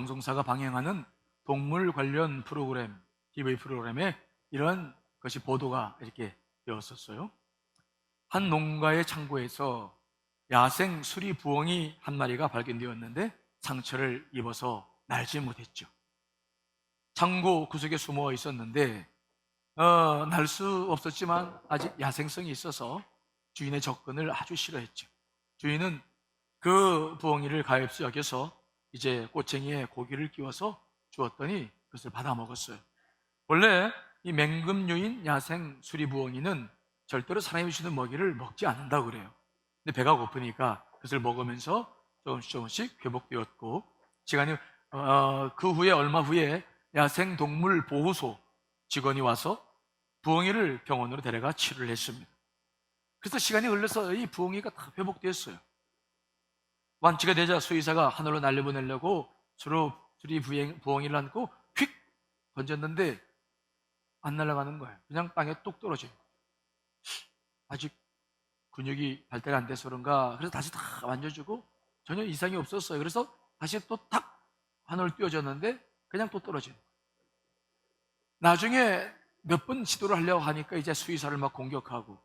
방송사가 방영하는 동물 관련 프로그램, TV 프로그램에 이런 것이 보도가 이렇게 되었었어요. 한 농가의 창고에서 야생 수리 부엉이 한 마리가 발견되었는데 상처를 입어서 날지 못했죠. 창고 구석에 숨어 있었는데 날 수 없었지만 아직 야생성이 있어서 주인의 접근을 아주 싫어했죠. 주인은 그 부엉이를 가엾이 여겨서 이제 꼬챙이에 고기를 끼워서 주었더니 그것을 받아 먹었어요. 원래 이 맹금류인 야생 수리부엉이는 절대로 사람이 주는 먹이를 먹지 않는다고 그래요. 근데 배가 고프니까 그것을 먹으면서 조금씩 회복되었고, 시간이 그 후에 얼마 후에 야생동물보호소 직원이 와서 부엉이를 병원으로 데려가 치료를 했습니다. 그래서 시간이 흘러서 이 부엉이가 다 회복되었어요. 완치가 되자 수의사가 하늘로 날려보내려고 수리 부엉이를 안고 휙 던졌는데 안 날아가는 거예요. 그냥 땅에 뚝 떨어져요. 아직 근육이 발달이 안 돼서 그런가. 그래서 다시 다 만져주고 전혀 이상이 없었어요. 그래서 다시 또 탁 하늘을 띄워졌는데 그냥 또 떨어져요. 나중에 몇 번 시도를 하려고 하니까 이제 수의사를 막 공격하고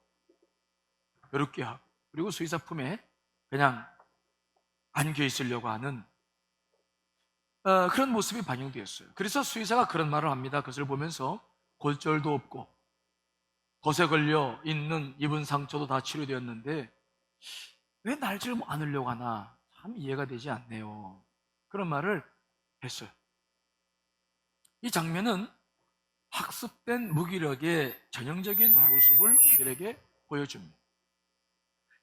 괴롭게 하고, 그리고 수의사 품에 그냥 안겨 있으려고 하는 그런 모습이 반영되었어요. 그래서 수의사가 그런 말을 합니다. 그것을 보면서 골절도 없고 덫에 걸려 있는 입은 상처도 다 치료되었는데 왜 날지를 않으려고 하나 참 이해가 되지 않네요. 그런 말을 했어요. 이 장면은 학습된 무기력의 전형적인 모습을 우리에게 보여줍니다.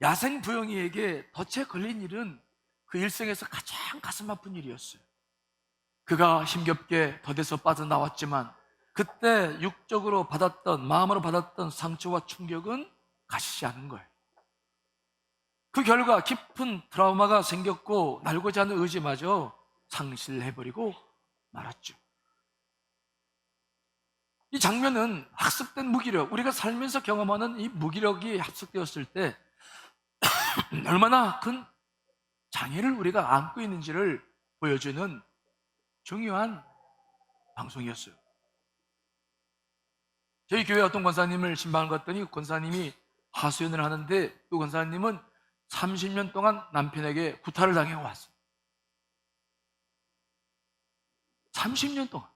야생 부엉이에게 덫에 걸린 일은 그 일생에서 가장 가슴 아픈 일이었어요. 그가 힘겹게 덫에서 빠져나왔지만 그때 육적으로 받았던, 마음으로 받았던 상처와 충격은 가시지 않은 거예요. 그 결과 깊은 트라우마가 생겼고 날고자 하는 의지마저 상실해버리고 말았죠. 이 장면은 학습된 무기력, 우리가 살면서 경험하는 이 무기력이 합숙되었을 때 얼마나 큰 장애를 우리가 안고 있는지를 보여주는 중요한 방송이었어요. 저희 교회 어떤 권사님을 신방을 갔더니 권사님이 하소연을 하는데 그 권사님은 30년 동안 남편에게 구타를 당해왔어요. 30년 동안.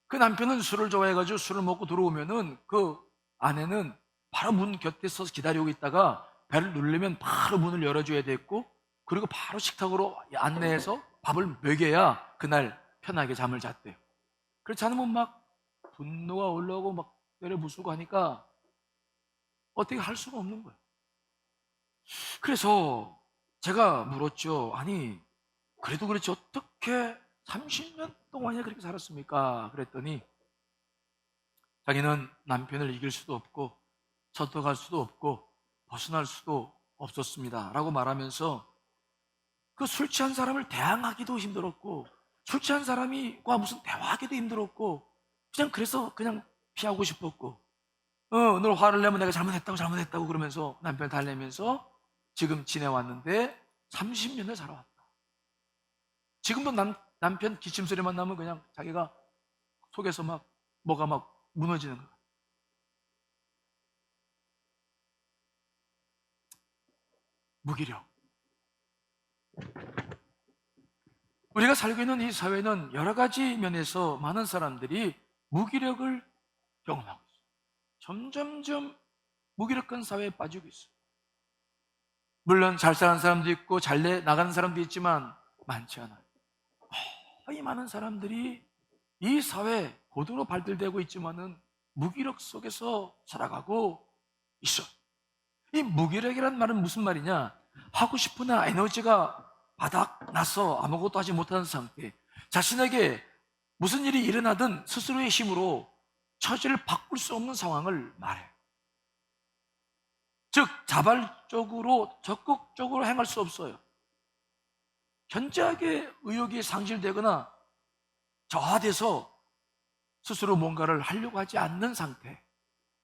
그 남편은 술을 좋아해가지고 술을 먹고 들어오면은 그 아내는 바로 문 곁에 서서 기다리고 있다가 배를 누르면 바로 문을 열어줘야 됐고, 그리고 바로 식탁으로 안내해서 밥을 먹여야 그날 편하게 잠을 잤대요. 그렇지 않으면 막 분노가 올라오고 막 때려 부수고 하니까 어떻게 할 수가 없는 거예요. 그래서 제가 물었죠. 아니, 그래도 그렇지 어떻게 30년 동안이나 그렇게 살았습니까? 그랬더니 자기는 남편을 이길 수도 없고 쳐들어갈 수도 없고 벗어날 수도 없었습니다 라고 말하면서 그 술 취한 사람을 대항하기도 힘들었고 술 취한 사람과 무슨 대화하기도 힘들었고 그냥 그래서 그냥 피하고 싶었고 늘 화를 내면 내가 잘못했다고 그러면서 남편을 달래면서 지금 지내왔는데 30년을 살아왔다. 지금도 남편 기침소리만 나면 그냥 자기가 속에서 막 뭐가 막 무너지는 거야. 무기력. 우리가 살고 있는 이 사회는 여러 가지 면에서 많은 사람들이 무기력을 경험하고 있어요. 점점점 무기력한 사회에 빠지고 있어요. 물론 잘 사는 사람도 있고 잘 나가는 사람도 있지만 많지 않아요. 이 많은 사람들이 이 사회에 고도로 발달되고 있지만은 무기력 속에서 살아가고 있어. 이 무기력이란 말은 무슨 말이냐? 하고 싶으나 에너지가 바닥나서 아무것도 하지 못하는 상태, 자신에게 무슨 일이 일어나든 스스로의 힘으로 처지를 바꿀 수 없는 상황을 말해요. 즉 자발적으로 적극적으로 행할 수 없어요. 현저하게 의욕이 상실되거나 저하돼서 스스로 뭔가를 하려고 하지 않는 상태,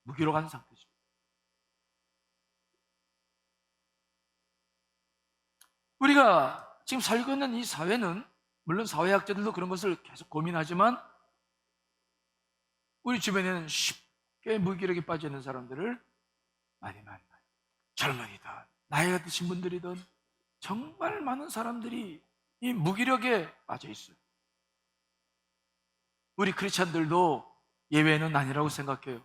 무기력한 상태죠. 우리가 지금 살고 있는 이 사회는, 물론 사회학자들도 그런 것을 계속 고민하지만, 우리 주변에는 쉽게 무기력에 빠져 있는 사람들을 많이 만나요. 젊은이든 나이가 드신 분들이든 정말 많은 사람들이 이 무기력에 빠져 있어요. 우리 크리스찬들도 예외는 아니라고 생각해요.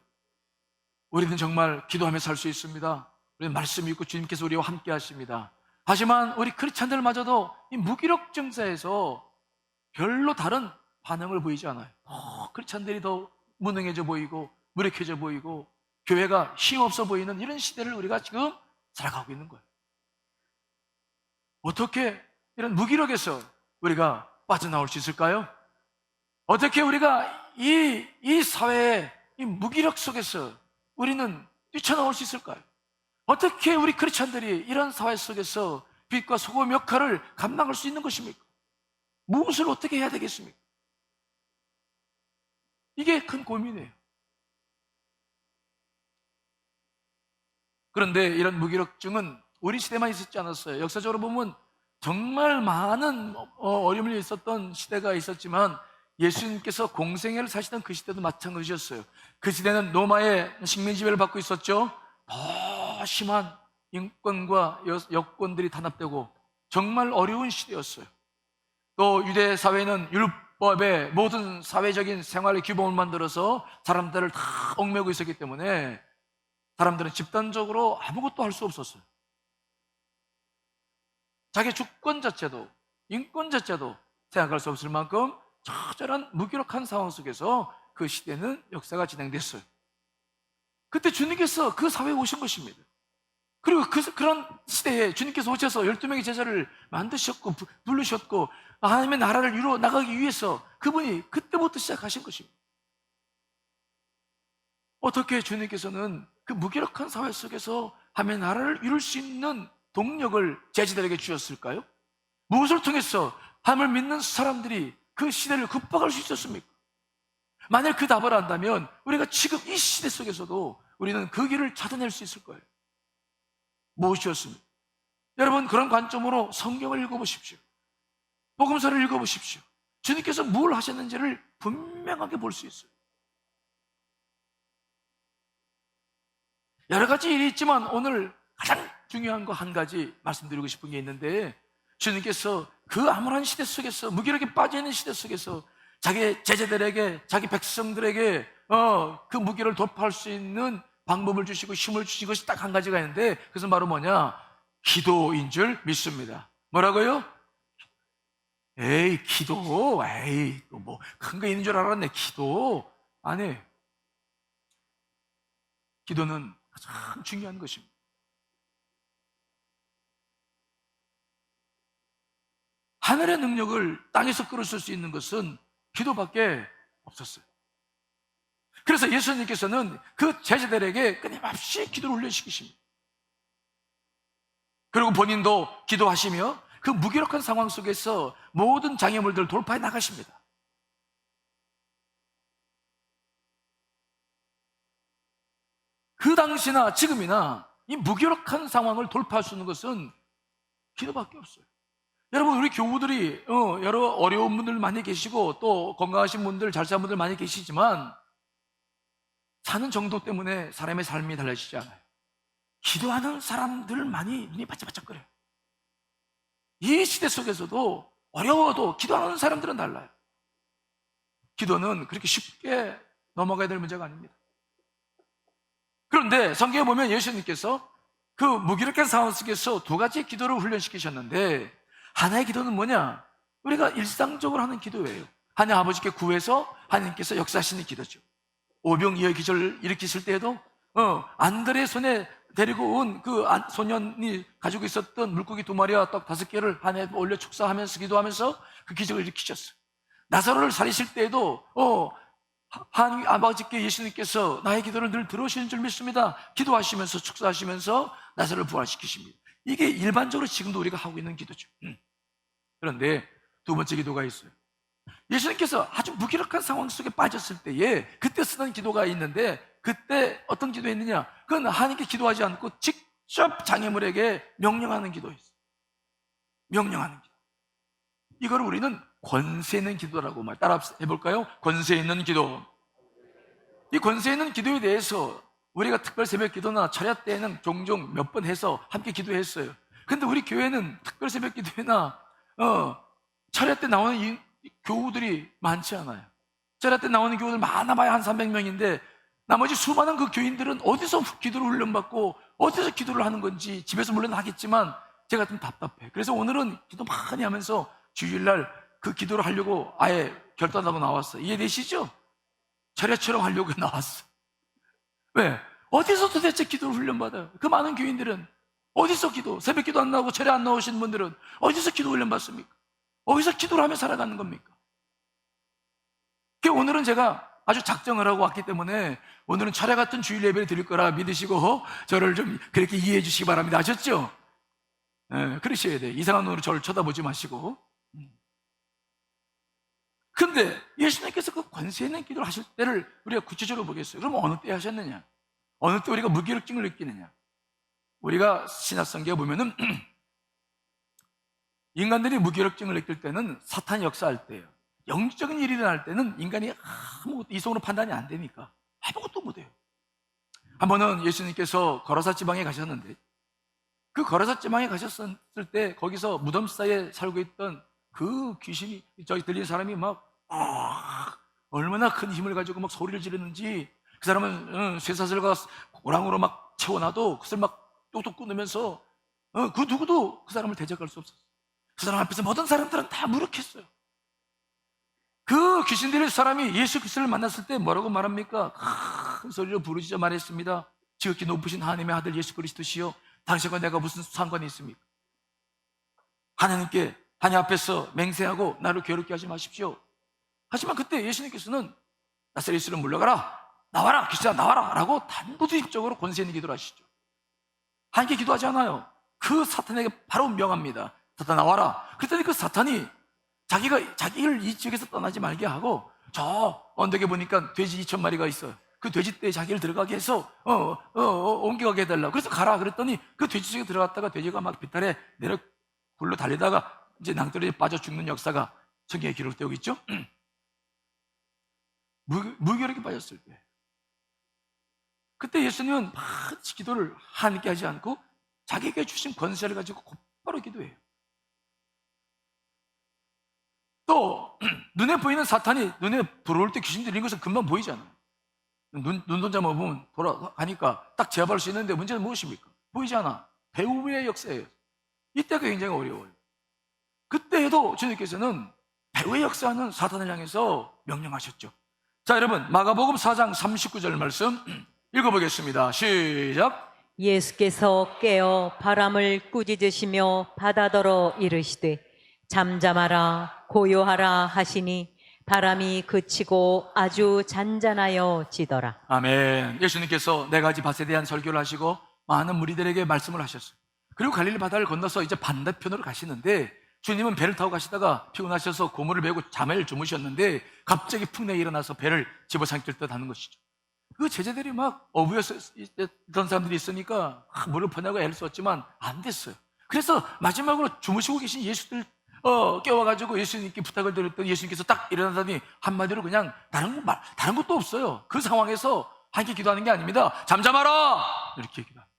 우리는 정말 기도하며 살 수 있습니다. 우리는 말씀 읽고 주님께서 우리와 함께 하십니다. 하지만 우리 크리스찬들마저도 이 무기력 증세에서 별로 다른 반응을 보이지 않아요. 크리스찬들이 더 무능해져 보이고 무력해져 보이고 교회가 힘없어 보이는 이런 시대를 우리가 지금 살아가고 있는 거예요. 어떻게 이런 무기력에서 우리가 빠져나올 수 있을까요? 어떻게 우리가 이 사회의 이 무기력 속에서 우리는 뛰쳐나올 수 있을까요? 어떻게 우리 크리스찬들이 이런 사회 속에서 빛과 소금 역할을 감당할 수 있는 것입니까? 무엇을 어떻게 해야 되겠습니까? 이게 큰 고민이에요. 그런데 이런 무기력증은 우리 시대만 있었지 않았어요. 역사적으로 보면 정말 많은 어려움이 있었던 시대가 있었지만 예수님께서 공생애를 사시던 그 시대도 마찬가지였어요. 그 시대는 로마의 식민 지배를 받고 있었죠. 더 심한 인권과 여건들이 탄압되고 정말 어려운 시대였어요. 또 유대 사회는 율법의 모든 사회적인 생활의 규범을 만들어서 사람들을 다 얽매고 있었기 때문에 사람들은 집단적으로 아무것도 할 수 없었어요. 자기 주권 자체도, 인권 자체도 생각할 수 없을 만큼 처절한 무기력한 상황 속에서 그 시대는 역사가 진행됐어요. 그때 주님께서 그 사회에 오신 것입니다. 그리고 그런 시대에 주님께서 오셔서 12명의 제자를 만드셨고 부르셨고 하나님의 나라를 이루어 나가기 위해서 그분이 그때부터 시작하신 것입니다. 어떻게 주님께서는 그 무기력한 사회 속에서 하나님의 나라를 이룰 수 있는 동력을 제자들에게 주셨을까요? 무엇을 통해서 하나님을 믿는 사람들이 그 시대를 극복할 수 있었습니까? 만약 그 답을 안다면 우리가 지금 이 시대 속에서도 우리는 그 길을 찾아낼 수 있을 거예요. 무엇이었습니까? 여러분, 그런 관점으로 성경을 읽어보십시오. 복음서를 읽어보십시오. 주님께서 뭘 하셨는지를 분명하게 볼 수 있어요. 여러 가지 일이 있지만 오늘 가장 중요한 거 한 가지 말씀드리고 싶은 게 있는데, 주님께서 그 암울한 시대 속에서, 무기력에 빠져있는 시대 속에서 자기 제자들에게, 자기 백성들에게 그 무기를 돌파할 수 있는 방법을 주시고 힘을 주신 것이 딱 한 가지가 있는데, 그것은 바로 뭐냐? 기도인 줄 믿습니다. 뭐라고요? 기도? 뭐 큰 거 있는 줄 알았네. 기도? 아니, 기도는 가장 중요한 것입니다. 하늘의 능력을 땅에서 끌어쓸 수 있는 것은 기도밖에 없었어요. 그래서 예수님께서는 그 제자들에게 끊임없이 기도를 훈련시키십니다. 그리고 본인도 기도하시며 그 무기력한 상황 속에서 모든 장애물들을 돌파해 나가십니다. 그 당시나 지금이나 이 무기력한 상황을 돌파할 수 있는 것은 기도밖에 없어요. 여러분, 우리 교우들이 여러 어려운 분들 많이 계시고 또 건강하신 분들, 잘 사는 분들 많이 계시지만 사는 정도 때문에 사람의 삶이 달라지지 않아요. 기도하는 사람들만이 눈이 바짝바짝거려요. 이 시대 속에서도 어려워도 기도하는 사람들은 달라요. 기도는 그렇게 쉽게 넘어가야 될 문제가 아닙니다. 그런데 성경에 보면 예수님께서 그 무기력한 상황 속에서 두 가지 기도를 훈련시키셨는데, 하나의 기도는 뭐냐? 우리가 일상적으로 하는 기도예요. 하나님 아버지께 구해서 하나님께서 역사하시는 기도죠. 오병이어의 기적을 일으키실 때에도 안드레 손에 데리고 온 그 소년이 가지고 있었던 물고기 2마리와 떡 5개를 하나님에 올려 축사하면서 기도하면서 그 기적을 일으키셨어요. 나사로를 살리실 때에도 하나님 아버지께 예수님께서 나의 기도를 늘 들으시는 줄 믿습니다. 기도하시면서 축사하시면서 나사로를 부활시키십니다. 이게 일반적으로 지금도 우리가 하고 있는 기도죠. 그런데 두 번째 기도가 있어요. 예수님께서 아주 무기력한 상황 속에 빠졌을 때에 그때 쓰는 기도가 있는데, 그때 어떤 기도했느냐? 그건 하나님께 기도하지 않고 직접 장애물에게 명령하는 기도였어요. 명령하는 기도. 이걸 우리는 권세 있는 기도라고 따라 해볼까요? 권세 있는 기도. 이 권세 있는 기도에 대해서 우리가 특별 새벽 기도나 철야 때에는 종종 몇 번 해서 함께 기도했어요. 근데 우리 교회는 특별 새벽 기도회나 철야 때 나오는 이 교우들이 많지 않아요. 철야 때 나오는 교우들 많아봐야 한 300명인데 나머지 수많은 그 교인들은 어디서 기도를 훈련받고 어디서 기도를 하는 건지, 집에서 물론 하겠지만 제가 좀 답답해. 그래서 오늘은 기도 많이 하면서 주일날 그 기도를 하려고 아예 결단하고 나왔어요. 이해되시죠? 철야처럼 하려고 나왔어. 왜? 어디서 도대체 기도를 훈련받아요? 그 많은 교인들은 어디서 새벽 기도 안 나오고 철야 안 나오신 분들은 어디서 기도 훈련받습니까? 어디서 기도를 하며 살아가는 겁니까? 오늘은 제가 아주 작정을 하고 왔기 때문에 오늘은 철야 같은 주일 예배를 드릴 거라 믿으시고 저를 좀 그렇게 이해해 주시기 바랍니다. 아셨죠? 그러셔야 돼요. 이상한 눈으로 저를 쳐다보지 마시고. 근데 예수님께서 그 권세 있는 기도를 하실 때를 우리가 구체적으로 보겠어요. 그럼 어느 때 하셨느냐? 어느 때 우리가 무기력증을 느끼느냐? 우리가 신약성경에 보면은 인간들이 무기력증을 느낄 때는 사탄이 역사할 때예요. 영적인 일이 일어날 때는 인간이 아무것도 이성으로 판단이 안 되니까 아무것도 못해요. 한 번은 예수님께서 거라사 지방에 가셨는데 그 거라사 지방에 가셨을 때 거기서 무덤 사이에 살고 있던 그 귀신이 저기 들리는 사람이 막 얼마나 큰 힘을 가지고 막 소리를 지르는지, 그 사람은 쇠사슬과 고랑으로 막 채워놔도 그것을 막 똑똑 끊으면서 그 누구도 그 사람을 대적할 수 없었어요. 그 사람 앞에서 모든 사람들은 다 무력했어요. 그 귀신 들린 사람이 예수 그리스도를 만났을 때 뭐라고 말합니까? 큰 소리로 부르짖어 말했습니다. 지극히 높으신 하나님의 아들 예수 그리스도시여, 당신과 내가 무슨 상관이 있습니까? 하나님 앞에서 맹세하고 나를 괴롭게 하지 마십시오. 하지만 그때 예수님께서는 나사렛으로 물러가라, 나와라, 귀신아 나와라 라고 단도직입적으로 권세 있는 기도를 하시죠. 함께 기도하지 않아요. 그 사탄에게 바로 명합니다. 사탄 나와라. 그랬더니 그 사탄이 자기를 이 지역에서 떠나지 말게 하고 저 언덕에 보니까 돼지 2,000마리가 있어요. 그 돼지 떼에 자기를 들어가게 해서 옮겨가게 해달라고. 그래서 가라 그랬더니 그 돼지 속에 들어갔다가 돼지가 막 비탈에 내려 굴러 달리다가 이제 낭떠러지에 빠져 죽는 역사가 성경에 기록되고 있죠. 무기력에 빠졌을 때 그때 예수님은 막 기도를 하나님께 하지 않고 자기에게 주신 권세를 가지고 곧바로 기도해요. 또 눈에 보이는 사탄이 눈에 들어올 때 귀신 들리는 것은 금방 보이잖아요. 눈동자만 보면 돌아가니까 딱 제압할 수 있는데 문제는 무엇입니까? 보이지 않아. 배후의 역사예요. 이때가 굉장히 어려워요. 그때에도 주님께서는 배후의 역사하는 사탄을 향해서 명령하셨죠. 자, 여러분 마가복음 4장 39절 말씀 읽어보겠습니다. 시작. 예수께서 깨어 바람을 꾸짖으시며 바다더러 이르시되 잠잠하라 고요하라 하시니 바람이 그치고 아주 잔잔하여 지더라. 아멘. 예수님께서 네 가지 밭에 대한 설교를 하시고 많은 무리들에게 말씀을 하셨어요. 그리고 갈릴리 바다를 건너서 이제 반대편으로 가시는데 주님은 배를 타고 가시다가 피곤하셔서 고무를 메고 잠을 주무셨는데 갑자기 풍랑이 일어나서 배를 집어삼킬 듯 하는 것이죠. 그 제자들이 막 어부였던 사람들이 있으니까 물을 퍼내고 애를 썼지만 안 됐어요. 그래서 마지막으로 주무시고 계신 예수들 깨워가지고 예수님께 부탁을 드렸더니 예수님께서 딱 일어나더니 한마디로 그냥 다른 것도 없어요. 그 상황에서 함께 기도하는 게 아닙니다. 잠잠하라 이렇게 기도합니다.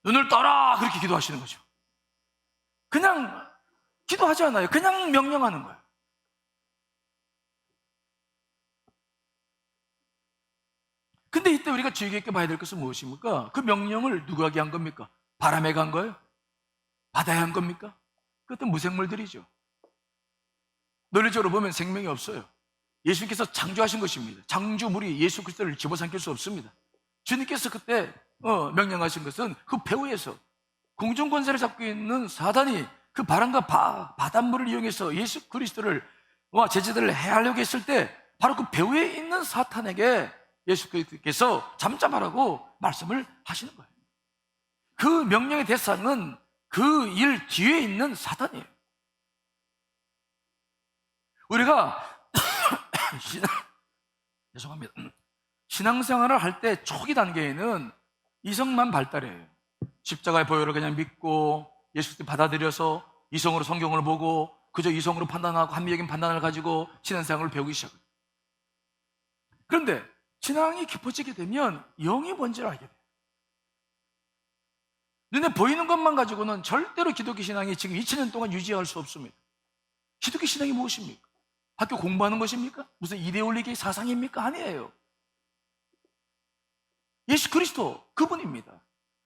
눈을 떠라 그렇게 기도하시는 거죠. 그냥 기도하지 않아요. 그냥 명령하는 거예요. 근데 이때 우리가 주의 깊게 봐야 될 것은 무엇입니까? 그 명령을 누구에게 한 겁니까? 바람에게 한 거예요? 바다에 한 겁니까? 그것도 무생물들이죠. 논리적으로 보면 생명이 없어요. 예수님께서 창조하신 것입니다. 창조물이 예수 그리스도를 집어삼킬 수 없습니다. 주님께서 그때 명령하신 것은 그 배후에서 공중 권세를 잡고 있는 사단이 그 바람과 바닷물을 이용해서 예수 그리스도와 제자들을 해하려고 했을 때 바로 그 배후에 있는 사탄에게 예수 그리스도께서 잠잠하라고 말씀을 하시는 거예요. 그 명령의 대상은 그 일 뒤에 있는 사단이에요. 우리가 죄송합니다. 신앙생활을 할 때 초기 단계에는 이성만 발달해요. 십자가의 보혈을 그냥 믿고 예수 그리스도 받아들여서 이성으로 성경을 보고 그저 이성으로 판단하고 합리적인 판단을 가지고 신앙생활을 배우기 시작해요. 그런데 신앙이 깊어지게 되면 영이 뭔지를 알게 돼요. 눈에 보이는 것만 가지고는 절대로 기독교 신앙이 지금 2000년 동안 유지할 수 없습니다. 기독교 신앙이 무엇입니까? 학교 공부하는 것입니까? 무슨 이데올로기 사상입니까? 아니에요. 예수 그리스도 그분입니다.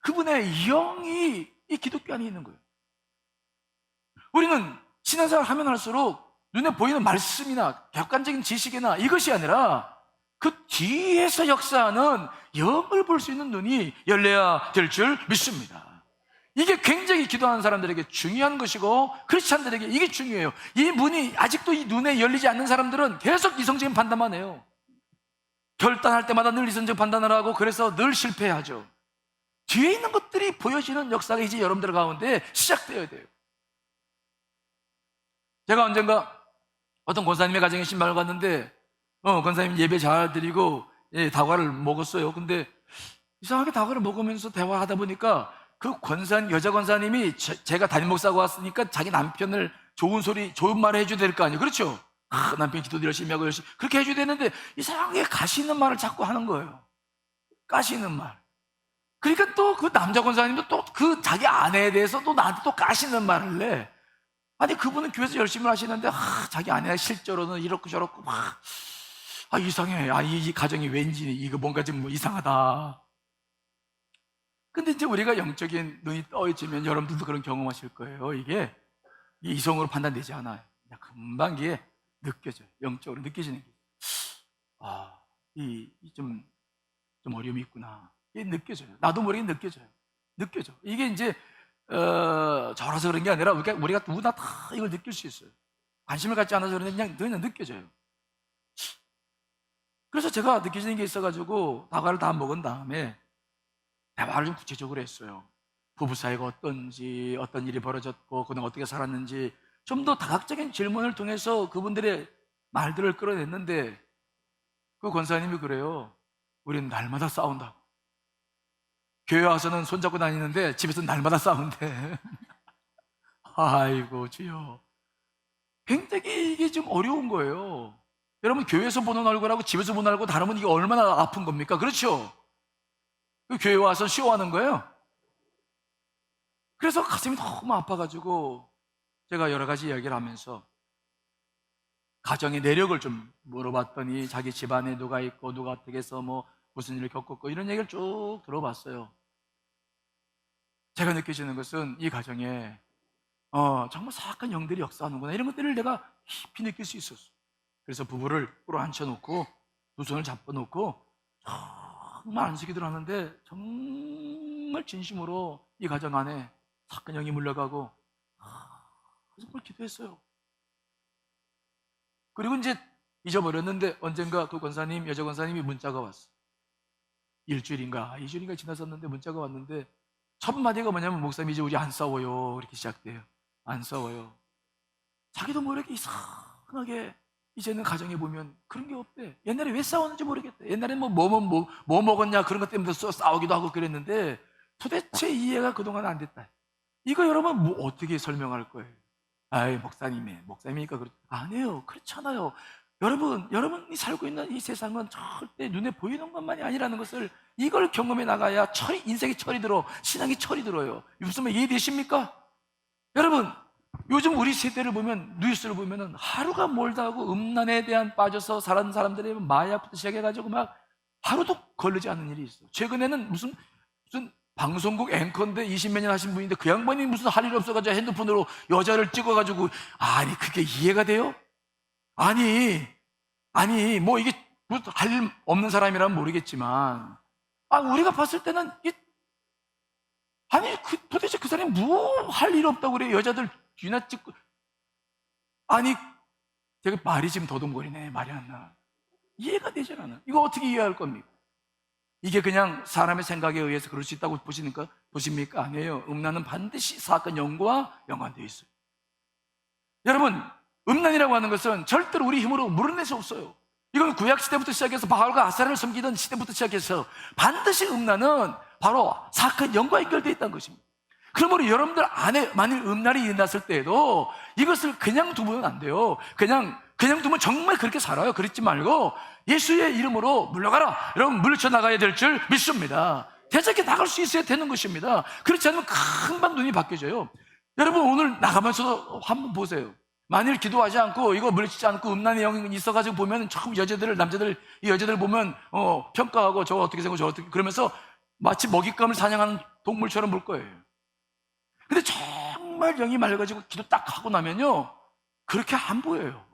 그분의 영이 이 기독교 안에 있는 거예요. 우리는 신앙생활을 하면 할수록 눈에 보이는 말씀이나 객관적인 지식이나 이것이 아니라 그 뒤에서 역사하는 영을 볼 수 있는 눈이 열려야 될 줄 믿습니다. 이게 굉장히 기도하는 사람들에게 중요한 것이고 크리스찬들에게 이게 중요해요. 이 문이 아직도 이 눈에 열리지 않는 사람들은 계속 이성적인 판단만 해요. 결단할 때마다 늘 이성적 판단을 하고 그래서 늘 실패하죠. 뒤에 있는 것들이 보여지는 역사가 이제 여러분들 가운데 시작되어야 돼요. 제가 언젠가 어떤 권사님의 가정에 신방을 갔는데 권사님 예배 잘 드리고 다과를 먹었어요. 근데 이상하게 다과를 먹으면서 대화하다 보니까 그 여자 권사님이 제가 담임 목사가 왔으니까 자기 남편을 좋은 말을 해줘야 될 거 아니에요. 그렇죠? 남편이 기도도 열심히 하고 열심히 그렇게 해줘야 되는데 이상하게 가시는 말을 자꾸 하는 거예요. 까시는 말. 그러니까 또 그 남자 권사님도 또 그 자기 아내에 대해서 또 나한테 또 까시는 말을 해. 아니 그분은 교회에서 열심히 하시는데 자기 아내가 실제로는 이렇고 저렇고 막 이상해. 이 가정이 왠지 이거 뭔가 좀 이상하다. 근데 이제 우리가 영적인 눈이 떠있으면 여러분들도 그런 경험하실 거예요. 이게 이성으로 판단되지 않아요. 그냥 금방 이게 느껴져요. 영적으로 느껴지는 게. 좀 어려움이 있구나. 이게 느껴져요. 나도 모르게 느껴져요. 느껴져. 이게 이제 저라서 그런 게 아니라 우리가 누구나 다 이걸 느낄 수 있어요. 관심을 갖지 않아서 그런데 그냥 느껴져요. 그래서 제가 느껴지는 게 있어가지고 다과를 다 먹은 다음에 대화를 좀 구체적으로 했어요. 부부 사이가 어떤지, 어떤 일이 벌어졌고 그동안 어떻게 살았는지 좀 더 다각적인 질문을 통해서 그분들의 말들을 끌어냈는데 그 권사님이 그래요. 우리는 날마다 싸운다고. 교회 와서는 손잡고 다니는데 집에서 날마다 싸운대. 아이고 주여. 굉장히 이게 좀 어려운 거예요. 여러분 교회에서 보는 얼굴하고 집에서 보는 얼굴 다르면 이게 얼마나 아픈 겁니까? 그렇죠? 그 교회 와서 쇼하는 거예요. 그래서 가슴이 너무 아파가지고 제가 여러 가지 이야기를 하면서 가정의 내력을 좀 물어봤더니 자기 집안에 누가 있고 누가 어떻게 해서 무슨 일을 겪었고 이런 얘기를 쭉 들어봤어요. 제가 느껴지는 것은 이 가정에 정말 사악한 영들이 역사하는구나 이런 것들을 내가 깊이 느낄 수 있었어. 그래서 부부를 끌어앉혀놓고 두 손을 잡아놓고 정말 안수기도를 하는데 정말 진심으로 이 가정 안에 사악한 영이 물러가고 정말 기도했어요. 그리고 이제 잊어버렸는데 언젠가 그 권사님, 여자 권사님이 문자가 왔어. 일주일인가 2주일인가 지났었는데 문자가 왔는데 첫 마디가 뭐냐면 목사님 이제 우리 안 싸워요 이렇게 시작돼요. 안 싸워요. 자기도 모르게 이상하게 이제는 가정에 보면 그런 게 없대. 옛날에 왜 싸웠는지 모르겠대. 옛날에 뭐 먹었냐 그런 것 때문에 싸우기도 하고 그랬는데 도대체 이해가 그동안 안 됐다. 이거 여러분 어떻게 설명할 거예요? 목사님이니까 아니에요. 그렇잖아요. 여러분이 살고 있는 이 세상은 절대 눈에 보이는 것만이 아니라는 것을 이걸 경험해 나가야 인생의 철이 들어, 신앙의 철이 들어요. 무슨 말 이해되십니까? 여러분, 요즘 우리 세대를 보면, 뉴스를 보면은 하루가 멀다 하고 음란에 대한 빠져서 살아는 사람들이 마약부터 시작해가지고 막 하루도 걸리지 않는 일이 있어. 최근에는 무슨 방송국 앵커인데 20몇 년 하신 분인데 그 양반이 무슨 할 일 없어가지고 핸드폰으로 여자를 찍어가지고 그게 이해가 돼요? 아니 이게 할 일 없는 사람이라면 모르겠지만 우리가 봤을 때는 도대체 그 사람이 뭐 할 일 없다고 그래. 여자들 뒤나 찍고 제가 말이 지금 더듬거리네. 말이 안 나. 이해가 되질 않아. 이거 어떻게 이해할 겁니까? 이게 그냥 사람의 생각에 의해서 그럴 수 있다고 보십니까? 아니에요. 음란은 반드시 사악한 영과 연관되어 있어요. 여러분, 음란이라고 하는 것은 절대로 우리 힘으로 물어낼 수 없어요. 이건 구약시대부터 시작해서 바알과 아세라를 섬기던 시대부터 시작해서 반드시 음란은 바로 사악한 영과 연결되어 있다는 것입니다. 그러므로 여러분들 안에 만일 음란이 일어났을 때에도 이것을 그냥 두면 안 돼요. 그냥 두면 정말 그렇게 살아요. 그렇지 말고 예수의 이름으로 물러가라. 여러분 물리쳐 나가야 될 줄 믿습니다. 대적에 나갈 수 있어야 되는 것입니다. 그렇지 않으면 금방 눈이 바뀌어져요. 여러분 오늘 나가면서 한번 보세요. 만일 기도하지 않고 이거 물리치지 않고 음란의 영이 있어가지고 보면 참 남자들 이 여자들 보면 평가하고 저 어떻게 생각하고 저 어떻게 그러면서 마치 먹잇감을 사냥하는 동물처럼 볼 거예요. 근데 정말 영이 맑아지고 기도 딱 하고 나면요 그렇게 안 보여요.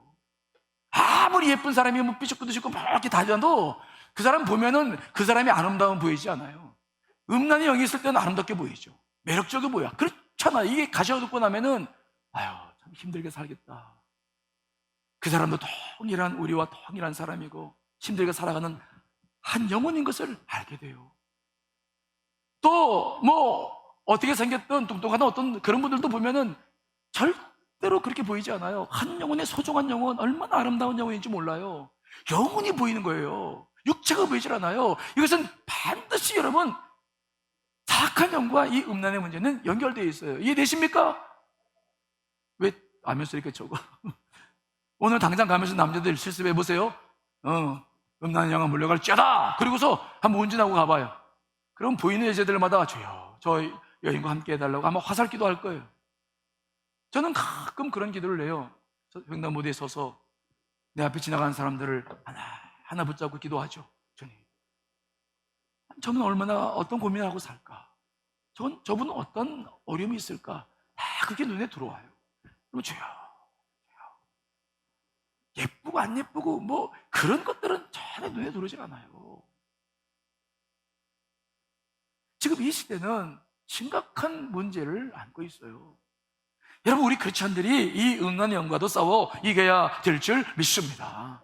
아무리 예쁜 사람이 뭐 삐죽삐죽 막 이렇게 다녀도 그 사람 보면은 그 사람이 아름다워 보이지 않아요. 음란의 영이 있을 때는 아름답게 보이죠. 매력적이게 보여. 그렇잖아. 이게 가셔듣고 나면은 아유 참 힘들게 살겠다. 그 사람도 동일한 우리와 동일한 사람이고 힘들게 살아가는 한 영혼인 것을 알게 돼요. 또 뭐 어떻게 생겼던 뚱뚱하던 어떤 그런 분들도 보면은 절대로 그렇게 보이지 않아요. 한 영혼의 소중한 영혼, 얼마나 아름다운 영혼인지 몰라요. 영혼이 보이는 거예요. 육체가 보이질 않아요. 이것은 반드시 여러분 사악한 영과 이 음란의 문제는 연결되어 있어요. 이해되십니까? 왜 아멘 소리가 적어? 오늘 당장 가면서 남자들 실습해 보세요. 음란의 영화 물려갈지어다. 그리고서 한번 운전하고 가봐요. 그럼 보이는 여자들마다 주여 저 여인과 함께 해달라고 아마 화살기도 할 거예요. 저는 가끔 그런 기도를 해요. 횡단보도에 서서 내 앞에 지나가는 사람들을 하나 붙잡고 기도하죠. 저는 얼마나 어떤 고민을 하고 살까? 저분은 어떤 어려움이 있을까? 다 그게 눈에 들어와요. 그럼 주여 예쁘고 안 예쁘고 뭐 그런 것들은 전혀 눈에 들어오지 않아요. 지금 이 시대는 심각한 문제를 안고 있어요. 여러분 우리 크리스찬들이 이 음란의 영과도 싸워 이겨야 될 줄 믿습니다.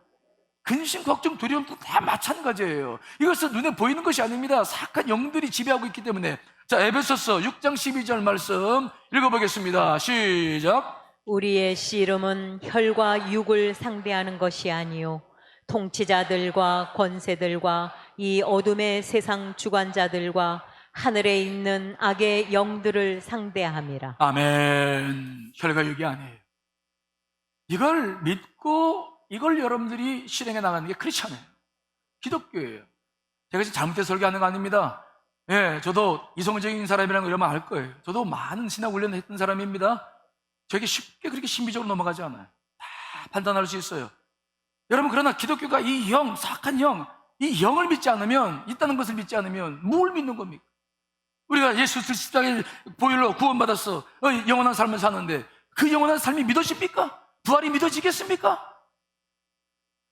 근심, 걱정, 두려움도 다 마찬가지예요. 이것은 눈에 보이는 것이 아닙니다. 사악한 영들이 지배하고 있기 때문에. 자, 에베소서 6장 12절 말씀 읽어보겠습니다. 시작. 우리의 씨름은 혈과 육을 상대하는 것이 아니요 통치자들과 권세들과 이 어둠의 세상 주관자들과 하늘에 있는 악의 영들을 상대함이라. 아멘. 혈과 육이 아니에요. 이걸 믿고 이걸 여러분들이 실행해 나가는 게 크리스천이에요. 기독교예요. 제가 지금 잘못해서 설교하는 거 아닙니다. 예, 저도 이성적인 사람이라는 거 이러면 알 거예요. 저도 많은 신학 훈련을 했던 사람입니다. 저게 쉽게 그렇게 신비적으로 넘어가지 않아요. 다 판단할 수 있어요. 여러분 그러나 기독교가 이 영, 사악한 영, 이 영을 믿지 않으면, 있다는 것을 믿지 않으면 뭘 믿는 겁니까? 우리가 예수 십자가의 보혈로 구원받았어. 영원한 삶을 사는데 그 영원한 삶이 믿어집니까? 부활이 믿어지겠습니까?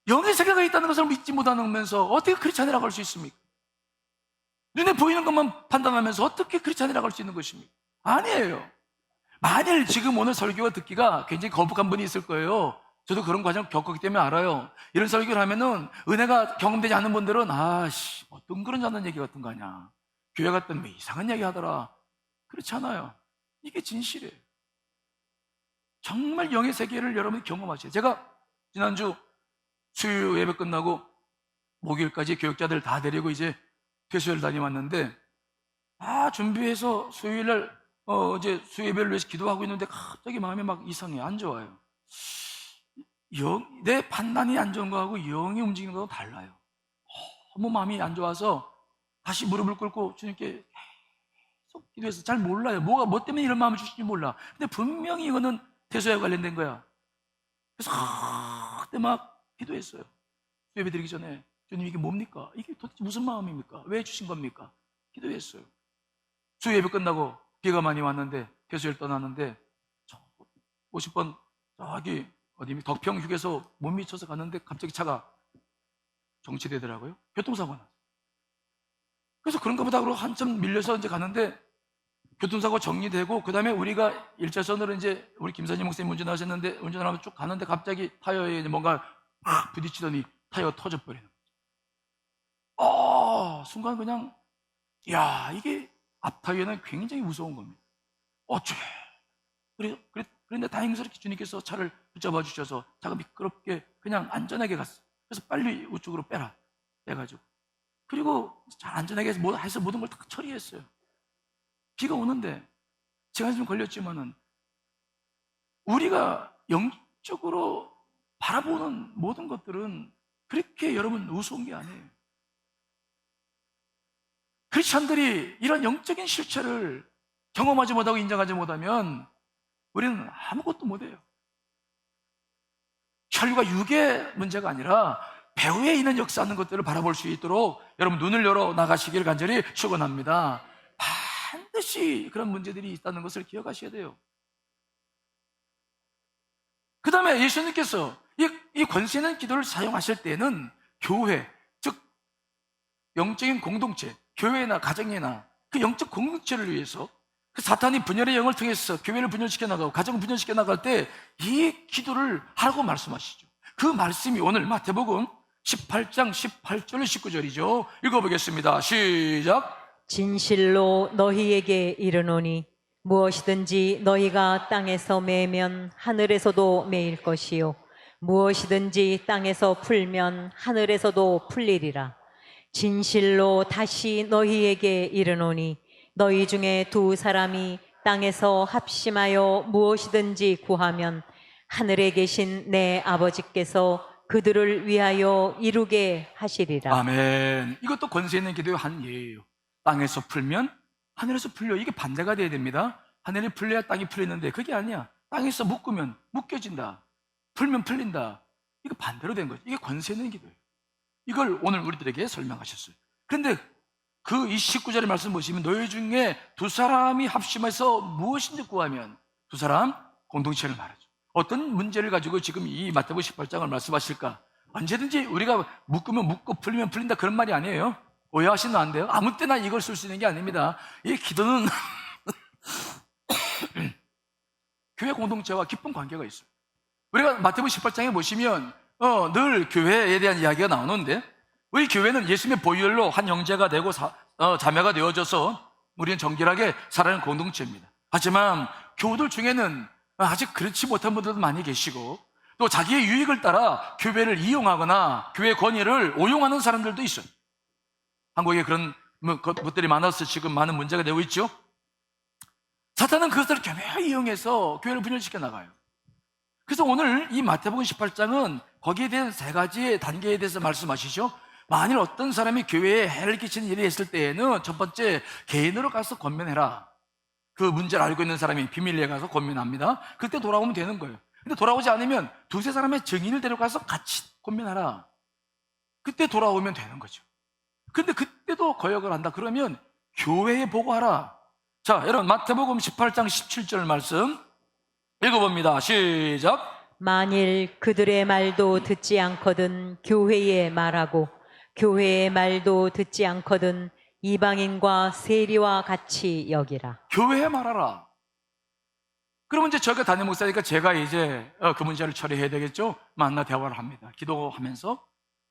영의 세계가 있다는 것을 믿지 못하면서 어떻게 크리스찬이라고 할 수 있습니까? 눈에 보이는 것만 판단하면서 어떻게 크리스찬이라고 할 수 있는 것입니까? 아니에요. 만일 지금 오늘 설교가 듣기가 굉장히 거북한 분이 있을 거예요. 저도 그런 과정 겪었기 때문에 알아요. 이런 설교를 하면은 은혜가 경험되지 않는 분들은 어떤 그런 자는 얘기 같은 거 아니야. 교회 갔더니 왜 이상한 얘기 하더라. 그렇지 않아요. 이게 진실이에요. 정말 영의 세계를 여러분이 경험하셔요. 제가 지난주 수요 예배 끝나고 목요일까지 교육자들 다 데리고 이제 퇴소를 다녀왔는데 준비해서 수요일날 이제 수요 예배를 위해서 기도하고 있는데 갑자기 마음이 막 이상해. 안 좋아요. 내 판단이 안 좋은 거하고 영이 움직이는 거하고 달라요. 너무 마음이 안 좋아서 다시 무릎을 꿇고 주님께 계속 기도해서 잘 몰라요. 뭐 때문에 이런 마음을 주실지 몰라. 근데 분명히 이거는 태소에 관련된 거야. 그래서 그때 막 기도했어요. 예배 드리기 전에 주님 이게 뭡니까? 이게 도대체 무슨 마음입니까? 왜 주신 겁니까? 기도했어요. 수요 예배 끝나고 비가 많이 왔는데 태소를 떠나는데 50번 저기 어디 덕평 휴게소 못 미쳐서 갔는데 갑자기 차가 정체되더라고요. 교통사고가 났어요. 그래서 그런가 보다 그러고 한참 밀려서 이제 가는데 교통사고 정리되고 그 다음에 우리가 1차선으로 이제 우리 김사님 목사님 운전하셨는데 운전하면서 쭉 가는데 갑자기 타이어에 뭔가 팍 부딪히더니 타이어가 터져버리는 거죠. 순간 그냥 이게 앞 타이어는 굉장히 무서운 겁니다. 어째 그런데 다행스럽게 주님께서 차를 붙잡아 주셔서 차가 미끄럽게 그냥 안전하게 갔어요. 그래서 빨리 우측으로 빼가지고 그리고 잘 안전하게 해서 모든 걸 다 처리했어요. 비가 오는데 시간이 좀 걸렸지만은 우리가 영적으로 바라보는 모든 것들은 그렇게 여러분 우스운 게 아니에요. 크리스천들이 이런 영적인 실체를 경험하지 못하고 인정하지 못하면 우리는 아무것도 못해요. 혈과 육의 문제가 아니라 배후에 있는 역사하는 것들을 바라볼 수 있도록 여러분 눈을 열어 나가시길 간절히 축원합니다. 반드시 그런 문제들이 있다는 것을 기억하셔야 돼요. 그 다음에 예수님께서 이 권세 있는 기도를 사용하실 때는 교회, 즉 영적인 공동체, 교회나 가정이나 그 영적 공동체를 위해서 그 사탄이 분열의 영을 통해서 교회를 분열시켜 나가고 가정을 분열시켜 나갈 때 이 기도를 하라고 말씀하시죠. 그 말씀이 오늘 마태복음 18장 18절 19절이죠. 읽어보겠습니다. 시작. 진실로 너희에게 이르노니 무엇이든지 너희가 땅에서 매면 하늘에서도 매일 것이요 무엇이든지 땅에서 풀면 하늘에서도 풀리리라. 진실로 다시 너희에게 이르노니 너희 중에 두 사람이 땅에서 합심하여 무엇이든지 구하면 하늘에 계신 내 아버지께서 그들을 위하여 이루게 하시리라. 아멘. 이것도 권세 있는 기도의 한 예예요. 땅에서 풀면 하늘에서 풀려. 이게 반대가 돼야 됩니다. 하늘이 풀려야 땅이 풀리는데 그게 아니야. 땅에서 묶으면 묶여진다. 풀면 풀린다. 이거 반대로 된 거죠. 이게 권세 있는 기도예요. 이걸 오늘 우리들에게 설명하셨어요. 그런데 그 이 19절의 말씀 보시면 너희 중에 두 사람이 합심해서 무엇인지 구하면 두 사람 공동체를 말하죠. 어떤 문제를 가지고 지금 이 마태복음 18장을 말씀하실까? 언제든지 우리가 묶으면 묶고 풀리면 풀린다 그런 말이 아니에요. 오해하시면 안 돼요. 아무 때나 이걸 쓸 수 있는 게 아닙니다. 이 기도는 교회 공동체와 깊은 관계가 있어요. 우리가 마태복음 18장에 보시면 늘 교회에 대한 이야기가 나오는데 우리 교회는 예수님의 보혈로 한 형제가 되고 자매가 되어져서 우리는 정결하게 살아가는 공동체입니다. 하지만 교우들 중에는 아직 그렇지 못한 분들도 많이 계시고 또 자기의 유익을 따라 교회를 이용하거나 교회 권위를 오용하는 사람들도 있어요. 한국에 그런 것들이 많아서 지금 많은 문제가 되고 있죠. 사탄은 그것을 교묘히 이용해서 교회를 분열시켜 나가요. 그래서 오늘 이 마태복음 18장은 거기에 대한 세 가지의 단계에 대해서 말씀하시죠. 만일 어떤 사람이 교회에 해를 끼치는 일이 있을 때에는 첫 번째, 개인으로 가서 권면해라. 그 문제를 알고 있는 사람이 비밀리에 가서 권면합니다. 그때 돌아오면 되는 거예요. 근데 돌아오지 않으면 두세 사람의 증인을 데려가서 같이 권면하라. 그때 돌아오면 되는 거죠. 근데 그때도 거역을 한다 그러면 교회에 보고하라. 자, 여러분 마태복음 18장 17절 말씀 읽어봅니다. 시작. 만일 그들의 말도 듣지 않거든 교회에 말하고 교회의 말도 듣지 않거든 이방인과 세리와 같이 여기라. 교회에 말하라. 그러면 이제 저희가 담임 목사니까 제가 이제 그 문제를 처리해야 되겠죠. 만나 대화를 합니다. 기도하면서.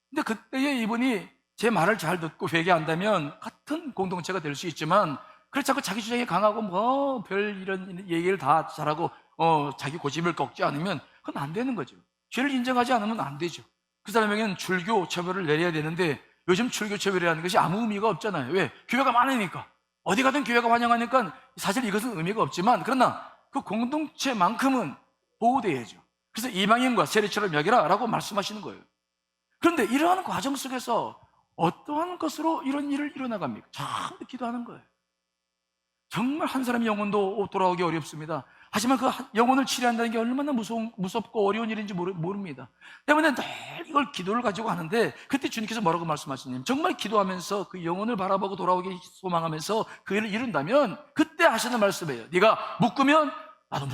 근데 그때에 이분이 제 말을 잘 듣고 회개한다면 같은 공동체가 될 수 있지만 그렇지 않고 자기 주장이 강하고 뭐 별 이런 얘기를 다 잘하고 자기 고집을 꺾지 않으면 그건 안 되는 거죠. 죄를 인정하지 않으면 안 되죠. 그 사람에게는 출교 처벌을 내려야 되는데 요즘 출교 처벌이라는 것이 아무 의미가 없잖아요. 왜? 교회가 많으니까. 어디 가든 교회가 환영하니까 사실 이것은 의미가 없지만 그러나 그 공동체만큼은 보호돼야죠. 그래서 이방인과 세리처럼 여기라 라고 말씀하시는 거예요. 그런데 이러한 과정 속에서 어떠한 것으로 이런 일을 이뤄나갑니까? 전부 기도하는 거예요. 정말 한 사람의 영혼도 돌아오기 어렵습니다. 하지만 그 영혼을 치료한다는 게 얼마나 무섭고 어려운 일인지 모릅니다. 때문에 늘 이걸 기도를 가지고 하는데 그때 주님께서 뭐라고 말씀하시냐면 정말 기도하면서 그 영혼을 바라보고 돌아오기 소망하면서 그 일을 이룬다면 그때 하시는 말씀이에요. 네가 묶으면 나도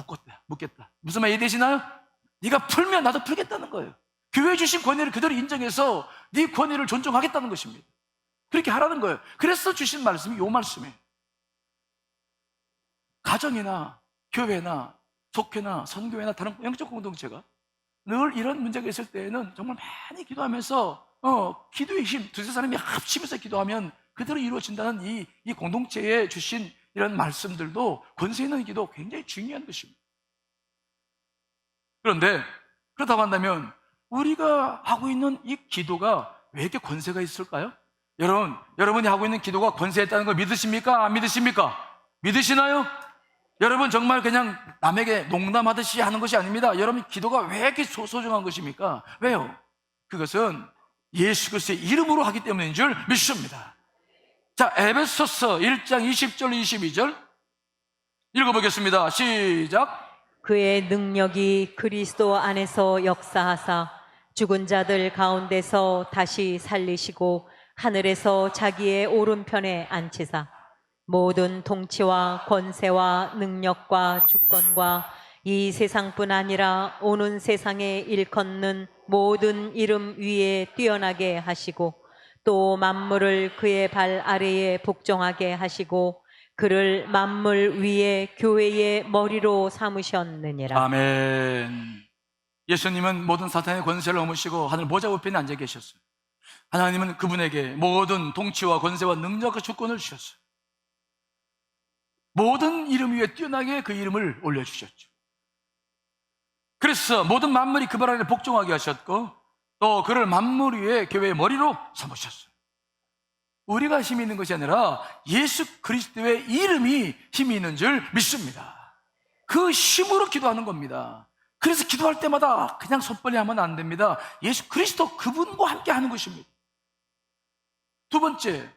묶겠다. 무슨 말 이해되시나요? 네가 풀면 나도 풀겠다는 거예요. 교회에 주신 권위를 그대로 인정해서 네 권위를 존중하겠다는 것입니다. 그렇게 하라는 거예요. 그래서 주신 말씀이 이 말씀이에요. 가정이나 교회나 속회나 선교회나 다른 영적 공동체가 늘 이런 문제가 있을 때에는 정말 많이 기도하면서 기도의 힘, 두세 사람이 합치면서 기도하면 그대로 이루어진다는 이 공동체에 주신 이런 말씀들도 권세 있는 기도 굉장히 중요한 것입니다. 그런데 그렇다고 한다면 우리가 하고 있는 이 기도가 왜 이렇게 권세가 있을까요? 여러분이 하고 있는 기도가 권세 있다는 걸 믿으십니까? 안 믿으십니까? 믿으시나요? 여러분 정말 그냥 남에게 농담하듯이 하는 것이 아닙니다. 여러분 기도가 왜 이렇게 소중한 것입니까? 왜요? 그것은 예수 그리스도의 이름으로 하기 때문인 줄 믿습니다. 자, 에베소서 1장 20절 22절 읽어보겠습니다. 시작. 그의 능력이 그리스도 안에서 역사하사 죽은 자들 가운데서 다시 살리시고 하늘에서 자기의 오른편에 앉히사 모든 통치와 권세와 능력과 주권과 이 세상뿐 아니라 오는 세상에 일컫는 모든 이름 위에 뛰어나게 하시고 또 만물을 그의 발 아래에 복종하게 하시고 그를 만물 위에 교회의 머리로 삼으셨느니라. 아멘. 예수님은 모든 사탄의 권세를 넘으시고 하늘 보좌 우편에 앉아 계셨어요. 하나님은 그분에게 모든 통치와 권세와 능력과 주권을 주셨어요. 모든 이름 위에 뛰어나게 그 이름을 올려주셨죠. 그래서 모든 만물이 그 발 아래 복종하게 하셨고 또 그를 만물 위에 교회의 머리로 삼으셨어요. 우리가 힘이 있는 것이 아니라 예수 그리스도의 이름이 힘이 있는 줄 믿습니다. 그 힘으로 기도하는 겁니다. 그래서 기도할 때마다 그냥 섣불리 하면 안 됩니다. 예수 그리스도 그분과 함께 하는 것입니다. 두 번째,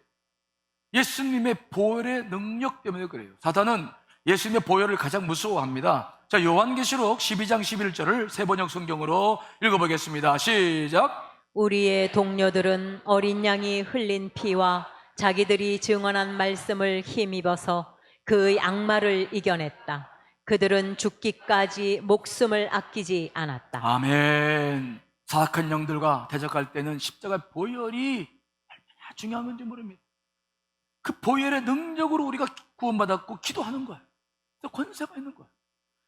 예수님의 보혈의 능력 때문에 그래요. 사탄은 예수님의 보혈을 가장 무서워합니다. 자, 요한계시록 12장 11절을 세번역 성경으로 읽어보겠습니다. 시작. 우리의 동료들은 어린 양이 흘린 피와 자기들이 증언한 말씀을 힘입어서 그 양말을 이겨냈다. 그들은 죽기까지 목숨을 아끼지 않았다. 아멘. 사악한 영들과 대적할 때는 십자가 보혈이 얼마나 중요한 건지 모릅니다. 그 보혈의 능력으로 우리가 구원받았고 기도하는 거예요. 권세가 있는 거예요.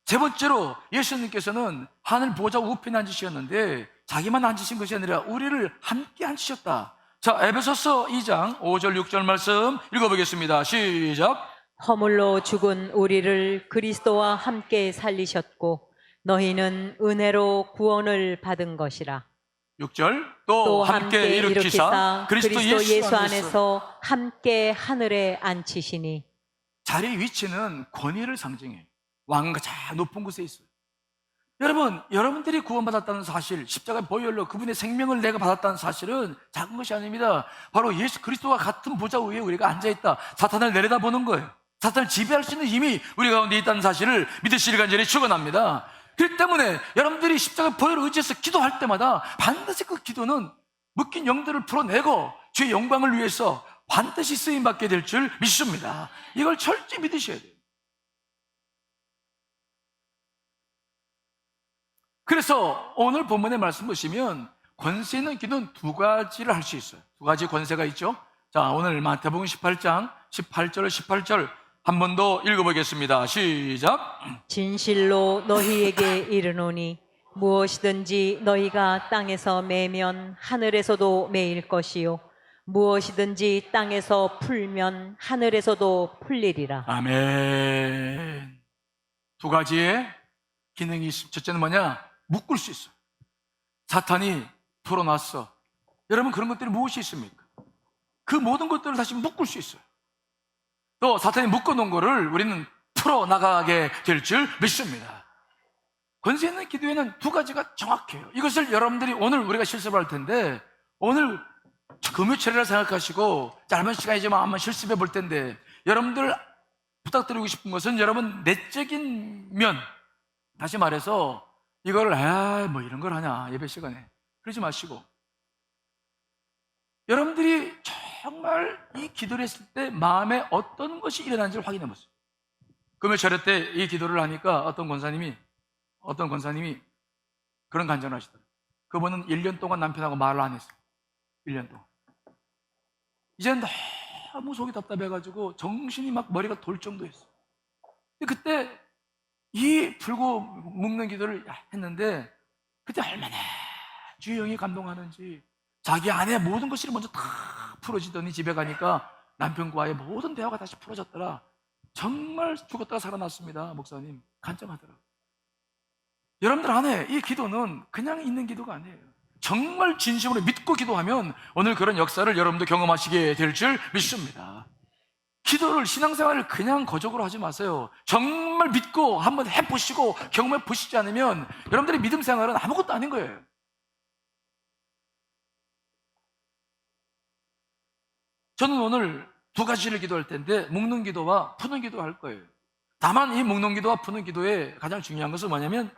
세 번째로 예수님께서는 하늘 보좌 우편에 앉으셨는데 자기만 앉으신 것이 아니라 우리를 함께 앉으셨다. 자, 에베소서 2장 5절 6절 말씀 읽어보겠습니다. 시작. 허물로 죽은 우리를 그리스도와 함께 살리셨고 너희는 은혜로 구원을 받은 것이라. 6절 또 또 함께 함께 일으키사 일으키사 그리스도 예수 안에서 함께 하늘에 앉히시니. 자리의 위치는 권위를 상징해요. 왕과 자 높은 곳에 있어요. 여러분, 여러분들이 구원받았다는 사실, 십자가의 보혈로 그분의 생명을 내가 받았다는 사실은 작은 것이 아닙니다. 바로 예수 그리스도와 같은 보좌 위에 우리가 앉아있다. 사탄을 내려다보는 거예요. 사탄을 지배할 수 있는 힘이 우리 가운데 있다는 사실을 믿으시길 간절히 축원합니다. 그렇기 때문에 여러분들이 십자가의 보혈을 의지해서 기도할 때마다 반드시 그 기도는 묶인 영들을 풀어내고 주의 영광을 위해서 반드시 쓰임받게 될 줄 믿습니다. 이걸 철저히 믿으셔야 돼요. 그래서 오늘 본문의 말씀 보시면 권세 있는 기도는 두 가지를 할 수 있어요. 두 가지 권세가 있죠. 자, 오늘 마태복음 18장 18절 한 번 더 읽어보겠습니다. 시작. 진실로 너희에게 이르노니 무엇이든지 너희가 땅에서 매면 하늘에서도 매일 것이요 무엇이든지 땅에서 풀면 하늘에서도 풀리리라. 아멘. 두 가지의 기능이 있습니다. 첫째는 뭐냐? 묶을 수 있어요. 사탄이 풀어놨어. 여러분, 그런 것들이 무엇이 있습니까? 그 모든 것들을 다시 묶을 수 있어요. 또 사탄이 묶어놓은 거를 우리는 풀어나가게 될 줄 믿습니다. 권세 있는 기도에는 두 가지가 정확해요. 이것을 여러분들이 오늘 우리가 실습할 텐데, 오늘 금요철이라 생각하시고 짧은 시간이지만 한번 실습해 볼 텐데, 여러분들 부탁드리고 싶은 것은 여러분 내적인 면, 다시 말해서 이거를 뭐 이런 걸 하냐 예배 시간에 그러지 마시고, 여러분들이 정말 이 기도를 했을 때 마음에 어떤 것이 일어나는지를 확인해 보세요. 금요철에 때 이 기도를 하니까 어떤 권사님이 그런 간증을 하시더라고요. 그분은 1년 동안 남편하고 말을 안 했어요. 1년 동안. 이제 너무 속이 답답해가지고 정신이 막 머리가 돌 정도였어요. 근데 그때 이 풀고 묶는 기도를 했는데 그때 얼마나 주의 영이 감동하는지, 자기 안에 모든 것이 먼저 다 풀어지더니 집에 가니까 남편과의 모든 대화가 다시 풀어졌더라. 정말 죽었다가 살아났습니다. 목사님 간증하더라고요. 여러분들 안에 이 기도는 그냥 있는 기도가 아니에요. 정말 진심으로 믿고 기도하면 오늘 그런 역사를 여러분도 경험하시게 될 줄 믿습니다. 기도를, 신앙생활을 그냥 거적으로 하지 마세요. 정말 믿고 한번 해보시고 경험해 보시지 않으면 여러분들의 믿음 생활은 아무것도 아닌 거예요. 저는 오늘 두 가지를 기도할 텐데, 묶는 기도와 푸는 기도 할 거예요. 다만 이 묶는 기도와 푸는 기도의 가장 중요한 것은 뭐냐면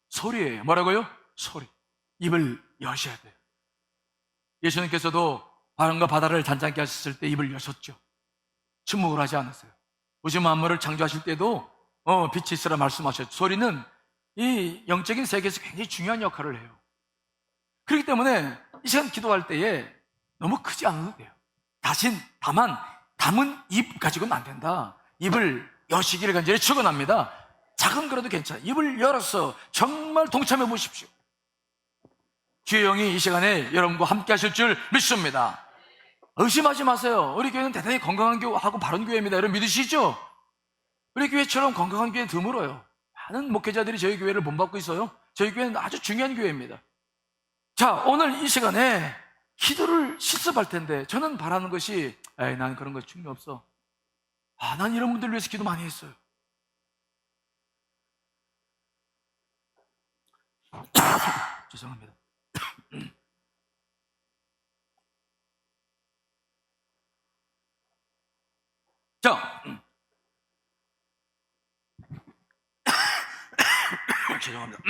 소리예요. 뭐라고요? 소리. 입을 여셔야 돼요. 예수님께서도 바람과 바다를 잔잔케 하셨을 때 입을 여셨죠. 침묵을 하지 않았어요. 우주 만물을 창조하실 때도 빛이 있으라 말씀하셨죠. 소리는 이 영적인 세계에서 굉장히 중요한 역할을 해요. 그렇기 때문에 이 시간 기도할 때에 너무 크지 않아도 돼요. 다만 담은 입 가지고는 안 된다. 입을 여시기를 간절히 축원합니다. 작은 거라도 괜찮아요. 입을 열어서 정말 동참해 보십시오. 주의 영이 이 시간에 여러분과 함께 하실 줄 믿습니다. 의심하지 마세요. 우리 교회는 대단히 건강한 교회하고 바른 교회입니다. 여러분 믿으시죠? 우리 교회처럼 건강한 교회는 드물어요. 많은 목회자들이 저희 교회를 본받고 있어요. 저희 교회는 아주 중요한 교회입니다. 자, 오늘 이 시간에 기도를 실습할 텐데, 저는 바라는 것이, 난 그런 거 중요 없어. 난 이런 분들 위해서 기도 많이 했어요. 죄송합니다. 자, 죄송합니다.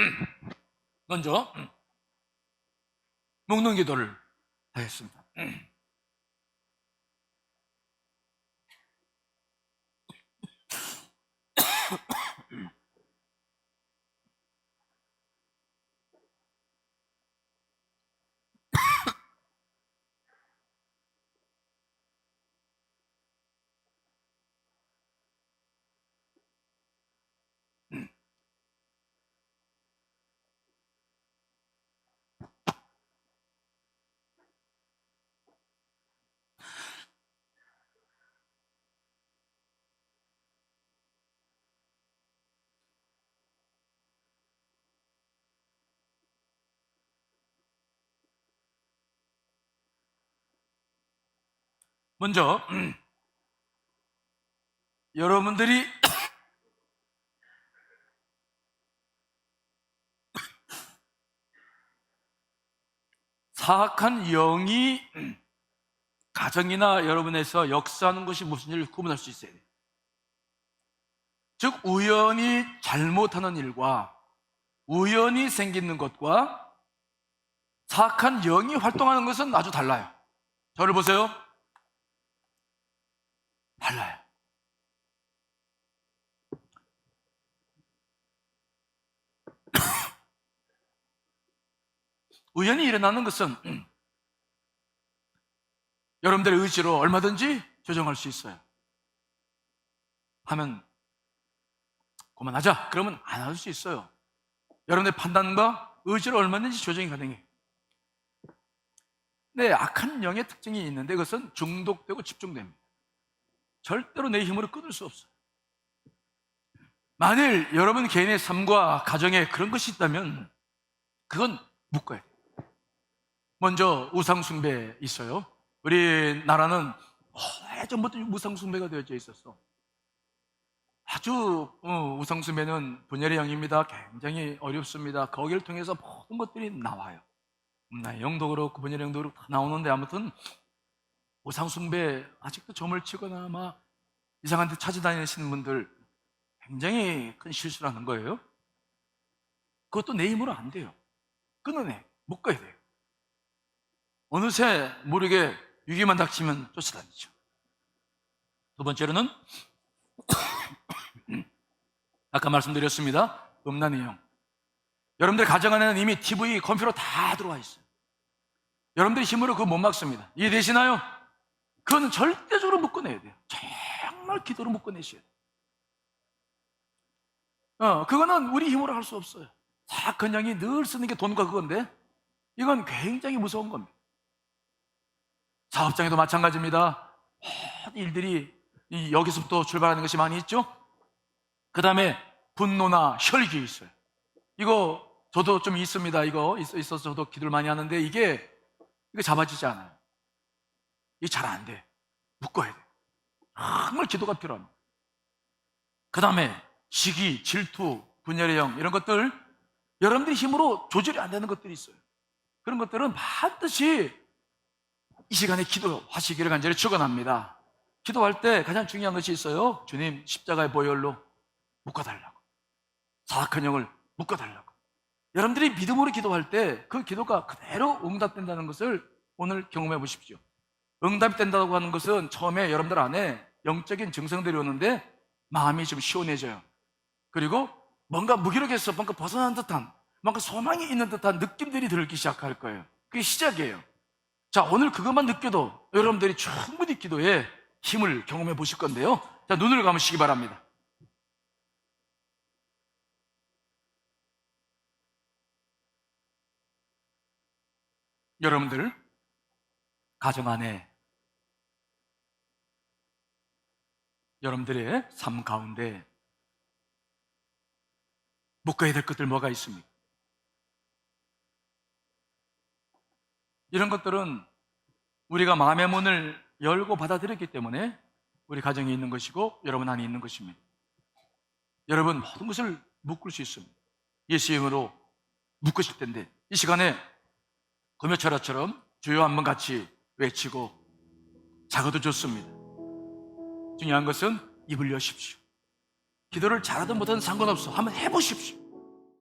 먼저 묶는 기도를 하겠습니다. 먼저 여러분들이 사악한 영이 가정이나 여러분에서 역사하는 것이 무슨 일을 구분할 수 있어야 돼요. 즉, 우연히 잘못하는 일과 우연히 생기는 것과 사악한 영이 활동하는 것은 아주 달라요. 저를 보세요. 달라요. 우연히 일어나는 것은 여러분들의 의지로 얼마든지 조정할 수 있어요. 하면 그만하자. 그러면 안 할 수 있어요. 여러분의 판단과 의지로 얼마든지 조정이 가능해요. 네, 악한 영의 특징이 있는데 그것은 중독되고 집중됩니다. 절대로 내 힘으로 끊을 수 없어요. 만일 여러분 개인의 삶과 가정에 그런 것이 있다면 그건 묶어야 돼요. 먼저 우상숭배 있어요. 우리나라는 예전부터 우상숭배가 되어져 있었어. 아주 우상숭배는 분열의 영입니다. 굉장히 어렵습니다. 거기를 통해서 모든 것들이 나와요. 영도 그렇고 분열의 영도 그렇고 다 나오는데, 아무튼 우상숭배 아직도 점을 치거나 막 이상한 데 찾아다니시는 분들 굉장히 큰 실수를 하는 거예요. 그것도 내 힘으로 안 돼요. 끊어내, 묶어야 돼요. 어느새 모르게 위기만 닥치면 쫓아다니죠. 두 번째로는 아까 말씀드렸습니다. 음란의 영. 여러분들 가정 안에는 이미 TV, 컴퓨터 다 들어와 있어요. 여러분들이 힘으로 그거 못 막습니다. 이해되시나요? 그거는 절대적으로 묶어내야 돼요. 정말 기도로 묶어내셔야 돼요. 그거는 우리 힘으로 할 수 없어요. 사악한 영이 늘 쓰는 게 돈과 그건데, 이건 굉장히 무서운 겁니다. 사업장에도 마찬가지입니다. 모든 일들이 여기서부터 출발하는 것이 많이 있죠. 그 다음에 분노나 혈기 있어요. 이거 저도 좀 있습니다. 이거 있어서 저도 기도를 많이 하는데 이게 잡아지지 않아요. 이게 잘 안 돼. 묶어야 돼요. 정말 기도가 필요합니다. 그 다음에 시기, 질투, 분열의 영 이런 것들 여러분들의 힘으로 조절이 안 되는 것들이 있어요. 그런 것들은 반드시 이 시간에 기도하시기를 간절히 축원합니다. 기도할 때 가장 중요한 것이 있어요. 주님 십자가의 보혈로 묶어달라고, 사악한 영을 묶어달라고. 여러분들이 믿음으로 기도할 때 그 기도가 그대로 응답된다는 것을 오늘 경험해 보십시오. 응답이 된다고 하는 것은 처음에 여러분들 안에 영적인 증상들이 오는데 마음이 좀 시원해져요. 그리고 뭔가 무기력해서 뭔가 벗어난 듯한, 뭔가 소망이 있는 듯한 느낌들이 들기 시작할 거예요. 그게 시작이에요. 자, 오늘 그것만 느껴도 여러분들이 충분히 기도에 힘을 경험해 보실 건데요. 자, 눈을 감으시기 바랍니다. 여러분들 가정 안에 여러분들의 삶 가운데 묶어야 될 것들 뭐가 있습니까? 이런 것들은 우리가 마음의 문을 열고 받아들였기 때문에 우리 가정에 있는 것이고 여러분 안에 있는 것입니다. 여러분 모든 것을 묶을 수 있습니다. 예수 이름으로 묶으실 텐데 이 시간에 금요철화처럼 주여 한번 같이 외치고 작아도 좋습니다. 중요한 것은 입을 여십시오. 기도를 잘하든 못하든 상관없어. 한번 해보십시오.